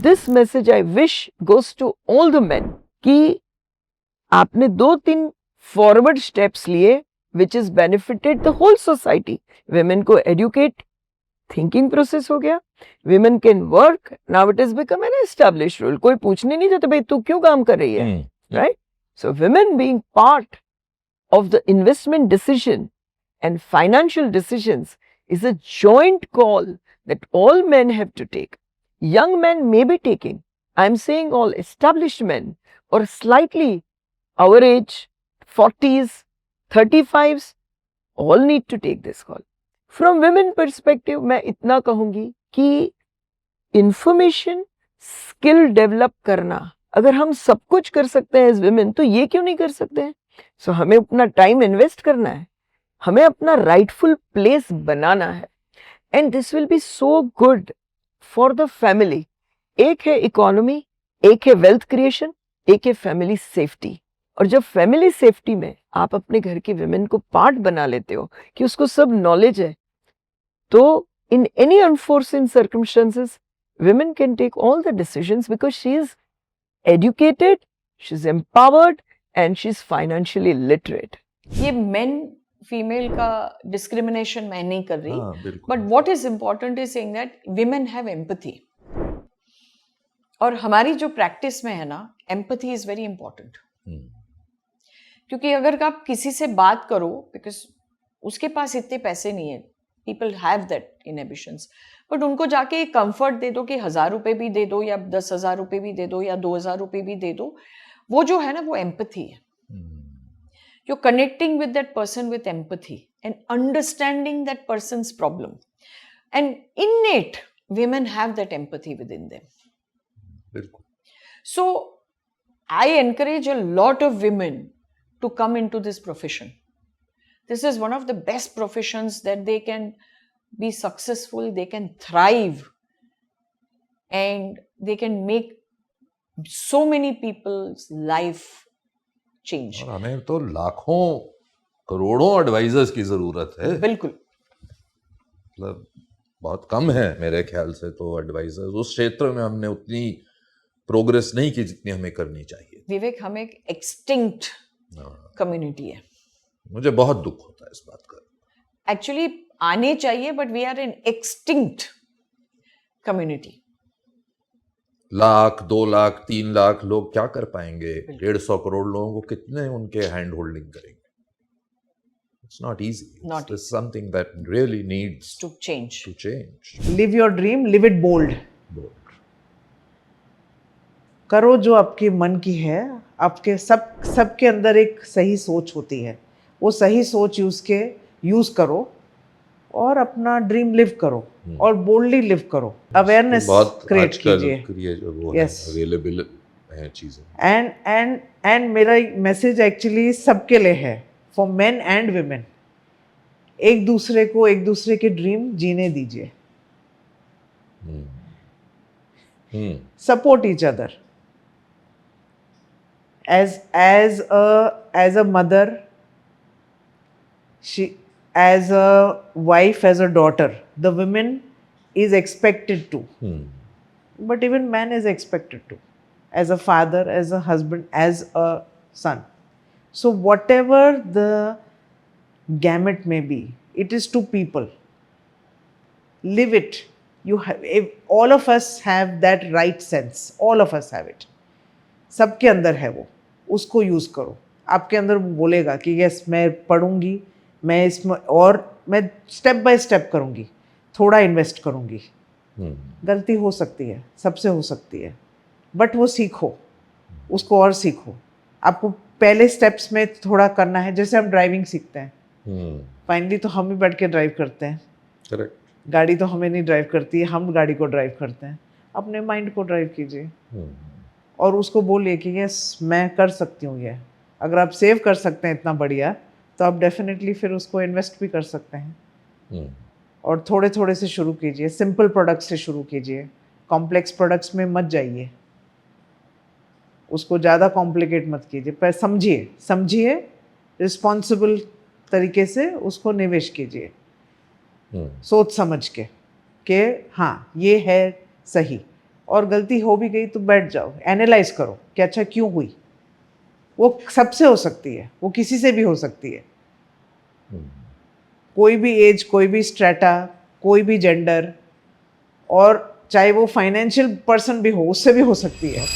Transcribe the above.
This message I wish goes to all the men कि आपने 2-3 forward steps लिए which is benefited the whole society. Women को educate, thinking process हो गया, women can work, now it is become an established rule. कोई पूछने नहीं जाता भाई तू क्यों काम कर रही है, right? So women being part of the investment decision and financial decisions is a joint call that all men have to take. Young men may be taking, I'm saying all established men or slightly our age, 40s, 35s, all need to take this call. From women perspective, मैं इतना कहूँगी कि information, skill develop करना, अगर हम सब कुछ कर सकते हैं as women, तो ये क्यों नहीं कर सकते हैं? So हमें अपना time invest करना है, हमें अपना राइटफुल प्लेस बनाना है, and this will be so good for the family. एक है इकोनॉमी, एक है वेल्थ क्रिएशन, एक है फैमिली सेफ्टी. और जब फैमिली सेफ्टी में आप अपने घर की विमेन को पार्ट बना लेते हो कि उसको सब नॉलेज है, तो in any unforeseen circumstances women can take all the decisions because she is educated, she is empowered and she is financially literate. ये मेन फीमेल का डिस्क्रिमिनेशन मैं नहीं कर रही, but what is important is saying that women have empathy. और हमारी जो practice में है ना, एम्पैथी इज वेरी इंपॉर्टेंट. क्योंकि अगर आप किसी से बात करो, बिकॉज उसके पास इतने पैसे नहीं है, people have that inhibitions, but उनको जाके कंफर्ट दे दो कि 1000 रुपए भी दे दो या 10,000 रुपए भी दे दो या 2000 रुपए भी दे दो, वो जो है ना वो एम्पैथी है. You're connecting with that person with empathy and understanding that person's problem. And innate, women have that empathy within them. Bilkul. So, I encourage a lot of women to come into this profession. This is one of the best professions that they can be successful, they can thrive, and they can make so many people's life change. और हमें तो लाखों करोड़ों advisers की जरूरत है. बिल्कुल. मतलब बहुत कम है मेरे ख्याल से तो एडवाइजर्स. उस क्षेत्र में हमने उतनी प्रोग्रेस नहीं की जितनी हमें करनी चाहिए. विवेक, हम एक एक्सटिंक्ट कम्युनिटी है. मुझे बहुत दुख होता है इस बात का. एक्चुअली आने चाहिए, but we are an extinct community. 1,00,000, 2,00,000, 3,00,000 लोग क्या कर पाएंगे? 150 करोड़ लोगों को कितने उनके हैंड होल्डिंग करेंगे? It's not easy. It's something that really needs to change. Live your dream, live it bold. करो जो आपके मन की है. आपके सबके अंदर एक सही सोच होती है. वो सही सोच यूज करो और अपना ड्रीम लिव करो और बोल्डली लिव करो. अवेयरनेस क्रिएट कीजिए. अवेलेबल है चीजें. एंड मेरा मैसेज एक्चुअली सबके लिए है, फॉर मेन एंड वुमेन. एक दूसरे के ड्रीम जीने दीजिए. Support each other. as a mother, as a wife, as a daughter, the woman is expected to, but even man is expected to, as a father, as a husband, as a son. So whatever the gamut may be, it is to people. Live it. All of us have that right sense. All of us have it. सबके अंदर है वो. उसको use करो. आपके अंदर बोलेगा कि यस मैं पढ़ूंगी, मैं इसमें और मैं स्टेप बाय स्टेप करूंगी, थोड़ा इन्वेस्ट करूंगी. गलती हो सकती है, सबसे हो सकती है, बट वो सीखो, उसको और सीखो. आपको पहले स्टेप्स में थोड़ा करना है. जैसे हम ड्राइविंग सीखते हैं, फाइनली तो हम ही बैठ के ड्राइव करते हैं. करेक्ट. गाड़ी तो हमें नहीं ड्राइव करती है, हम गाड़ी को ड्राइव करते हैं. अपने माइंड को ड्राइव कीजिए और उसको बोलिए कि यस मैं कर सकती हूँ. ये अगर आप सेव कर सकते हैं इतना बढ़िया, तो आप डेफिनेटली फिर उसको इन्वेस्ट भी कर सकते हैं. और थोड़े थोड़े से शुरू कीजिए. सिंपल प्रोडक्ट से शुरू कीजिए. कॉम्प्लेक्स प्रोडक्ट्स में मत जाइए. उसको ज़्यादा कॉम्प्लिकेट मत कीजिए. पर समझिए रिस्पॉन्सिबल तरीके से उसको निवेश कीजिए. सोच समझ के कि हाँ ये है सही. और गलती हो भी गई तो बैठ जाओ, एनालाइज करो कि अच्छा क्यों हुई। वो सबसे हो सकती है, वो किसी से भी हो सकती है, कोई भी एज, कोई भी स्ट्रेटा, कोई भी जेंडर, और चाहे वो फाइनेंशियल पर्सन भी हो, उससे भी हो सकती है।